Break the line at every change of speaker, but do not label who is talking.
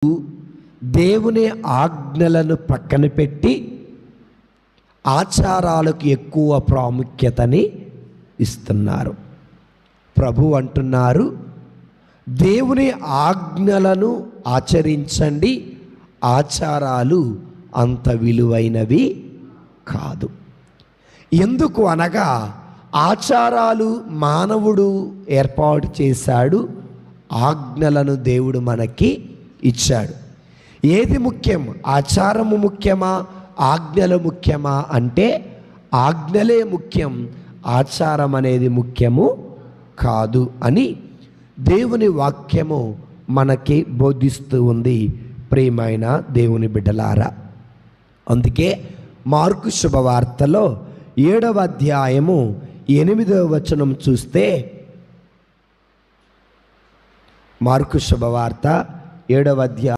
దేవుని ఆజ్ఞలను పక్కన పెట్టి ఆచారాలకు ఎక్కువ ప్రాముఖ్యతని ఇస్తున్నారు. ప్రభు అంటున్నారు, దేవుని ఆజ్ఞలను ఆచరించండి, ఆచారాలు అంత విలువైనవి కాదు. ఎందుకు అనగా ఆచారాలు మానవుడు ఏర్పాటు చేశాడు, ఆజ్ఞలను దేవుడు మనకి ఇచ్చాడు. ఏది ముఖ్యం? ఆచారము ముఖ్యమా, ఆజ్ఞలు ముఖ్యమా అంటే ఆజ్ఞలే ముఖ్యం, ఆచారం అనేది ముఖ్యము కాదు అని దేవుని వాక్యము మనకి బోధిస్తూ ఉంది. ప్రియమైన దేవుని బిడ్డలారా, అందుకే మార్కు శుభవార్తలో 7వ అధ్యాయము 8వ వచనం చూస్తే, మార్కు శుభవార్త 7వ అధ్యాయం